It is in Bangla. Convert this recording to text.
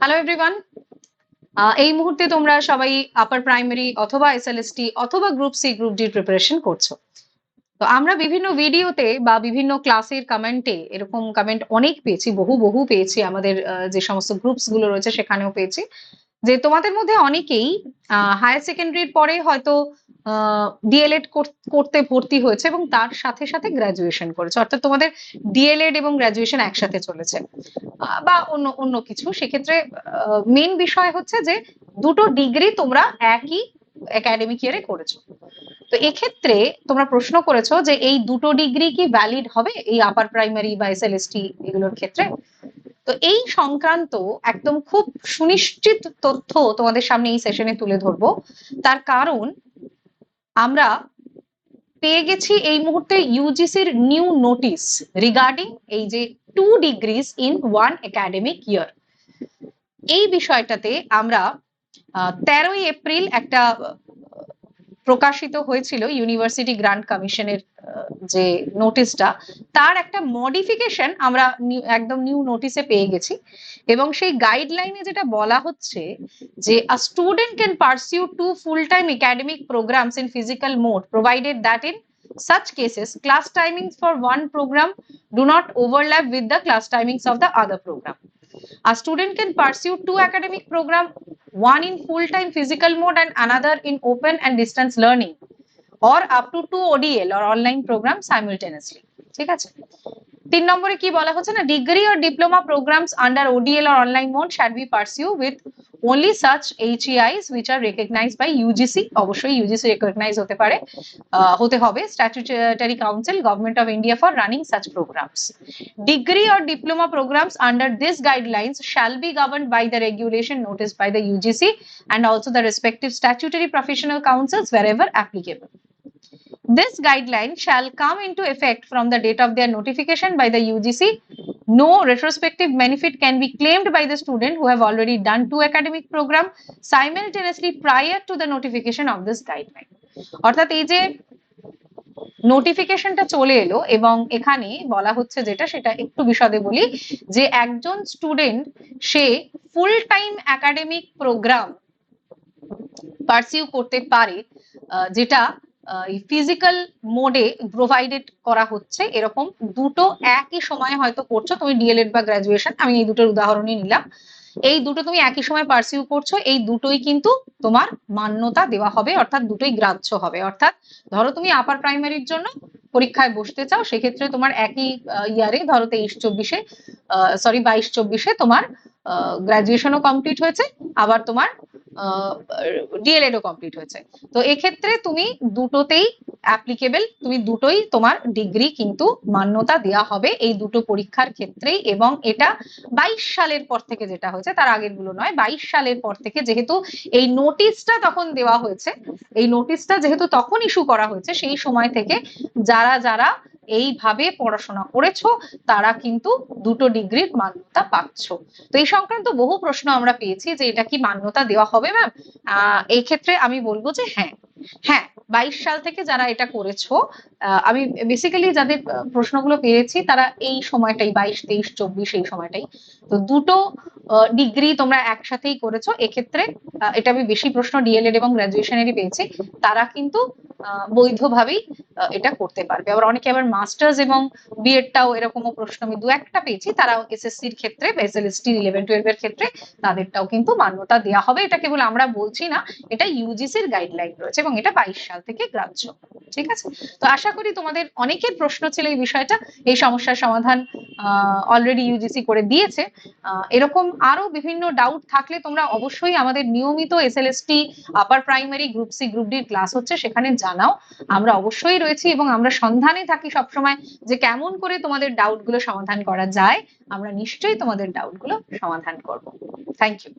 Hello everyone. এই মুহূর্তে তোমরা সবাই আপার প্রাইমারি অথবা এসএলএসটি অথবা group C group D preparation করছো। তো আমরা বিভিন্ন ভিডিওতে বা বিভিন্ন ক্লাসের কমেন্টে এরকম কমেন্ট অনেক পেয়েছি, বহু পেয়েছি। আমাদের যে সমস্ত গ্রুপস গুলো রয়েছে সেখানেও পেয়েছি যে তোমাদের মধ্যে অনেকেই হায়ার সেকেন্ডারির পরে হয়তো ডিএলএড করতে ভর্তি হয়েছে এবং তার সাথে সাথে গ্রাজুয়েশন করেছে, অর্থাৎ তোমাদের ডিএলএড এবং গ্রাজুয়েশন একসাথে চলেছে বা অন্য অন্য কিছু। সেক্ষেত্রে মেন বিষয় হচ্ছে যে দুটো ডিগ্রি তোমরা একই একাডেমিক ইয়ারে করেছো। তো এক্ষেত্রে তোমরা প্রশ্ন করেছো যে এই দুটো ডিগ্রি কি ভ্যালিড হবে এই আপার প্রাইমারি বা এসএলএসটি এগুলোর ক্ষেত্রে। তো এই সংক্রান্ত একদম খুব সুনিশ্চিত তথ্য তোমাদের সামনে এই সেশনে তুলে ধরবো। তার কারণ আমরা পেয়ে গেছি এই মুহূর্তে ইউজিসির নিউ নোটিস রিগার্ডিং এই যে 2 ডিগ্রিজ ইন 1 একাডেমিক ইয়ার। এই বিষয়টাতে আমরা 13ই এপ্রিল একটা প্রকাশিত হয়েছিল ইউনিভার্সিটি গ্রান্ট কমিশনের যে নোটিশটা, তার একটা মডিফিকেশন আমরা একদম নিউ নোটিসে পেয়ে গেছি। এবং সেই গাইডলাইনে যেটা বলা হচ্ছে যে আ student can pursue 2 full time academic programs in physical mode provided that in such cases class timings for one program do not overlap with the class timings of the other program. A student can pursue 2 academic programs, one in full-time physical mode and another in open and distance learning, or up to 2 ODL or online programs simultaneously. ঠিক আছে। 3 নম্বরে কি বলা হচ্ছে না, degree or diploma programs under ODL or online mode shall be pursued with only such HEIs which are recognized by UGC. অবশ্যই UGC recognize হতে হবে statutory council government of India for running such programs. Degree or diploma programs under these guidelines shall be governed by the regulation noticed by the UGC and also the respective statutory professional councils wherever applicable. This guideline shall come into effect from the date of their notification by the UGC. No retrospective benefit can be claimed by the student who have already done 2 academic program simultaneously prior to the notification of this guideline. অর্থাৎ এই যে নোটিফিকেশনটা চলে এলো এবং এখানে বলা হচ্ছে যেটা, সেটা একটু বিশদে বলি যে একজন স্টুডেন্ট সে full time academic program pursue করতে পারে যেটা ফিজিক্যাল মোডে প্রোভাইডেড করা হচ্ছে, এরকম দুটো একই সময়ে হয়তো করছো তুমি ডিএলএড বা গ্রাজুয়েশন, আমি এই দুটোর উদাহরণই নিলাম। এই দুটো তুমি একই সময় পারসিউ করছো, এই দুটোই কিন্তু তোমার মান্যতা দেওয়া হবে, অর্থাৎ দুটোই গ্রাহ্য হবে। অর্থাৎ ধরো তুমি আপার প্রাইমারির জন্য পরীক্ষায় বসতে চাও, সেক্ষেত্রে তোমার একই ইয়ারে ধরো 22-24 তোমার গ্রাজুয়েশনও কমপ্লিট হয়েছে, আবার তোমার ডিএলএডও কমপ্লিট হয়েছে। তো এক্ষেত্রে তুমি দুটোতেই অ্যাপ্লিকেবল, তুমি দুটোই তোমার ডিগ্রি কিন্তু মান্যতা দেওয়া হবে এই দুটো পরীক্ষার ক্ষেত্রেই। এবং এটা 22 সালের পর থেকে যেটা হয়েছে, তার আগের গুলো নয়, 22 সালের পর থেকে যেহেতু এই নোটিশটা তখন দেওয়া হয়েছে, এই নোটিশটা যেহেতু তখন ইস্যু করা হয়েছে, সেই সময় থেকে যারা এইভাবে পড়াশোনা করেছো তারা কিন্তু দুটো ডিগ্রির মান্যতা পাচ্ছ। তো এই সংক্রান্ত বহু প্রশ্ন আমরা পেয়েছি যে এটা কি মান্যতা দেওয়া হবে ম্যাম। এই ক্ষেত্রে আমি বলবো যে হ্যাঁ, 22 সাল থেকে যারা এটা করেছো, আমি বেসিক্যালি যাদের প্রশ্নগুলো পেয়েছি তারা এই সময়টাই 22, 23, 24 এই সময়টাই, তো দুটো ডিগ্রি তোমরা একসাথেই করেছো। এক্ষেত্রে এটা আমি বেশি প্রশ্ন ডিএলএড এবং গ্রাজুয়েশনেরই পেয়েছি, তারা কিন্তু বৈধভাবেই এটা করতে পারবে। আবার অনেকে আবার মাস্টার্স এবং বিএডটাও এরকমও প্রশ্ন আমি দু একটা পেয়েছি, তারাও এসএসসির ক্ষেত্রে বা এসএলএসটি 11-12 এর ক্ষেত্রে তাদেরটাও কিন্তু মান্যতা দেওয়া হবে। এটা কেবল আমরা বলছি না, এটা ইউজিসির গাইডলাইন রয়েছে এবং এটা 22 সাল থেকে গ্রাহ্য। ঠিক আছে। তো আশা করি তোমাদের অনেকের প্রশ্ন ছিল এই বিষয়টা, এই সমস্যার সমাধান অলরেডি ইউজিসি করে দিয়েছে। এরকম আরো বিভিন্ন ডাউট থাকলে তোমরা অবশ্যই আমাদের নিয়মিত SLST upper primary group C group D class হচ্ছে সেখানে জানাও, আমরা অবশ্যই রয়েছি এবং আমরা সন্ধানে থাকি সবসময় যে কেমন করে তোমাদের ডাউট গুলো সমাধান করা যায়। আমরা নিশ্চয়ই তোমাদের ডাউট গুলো সমাধান করব। Thank you.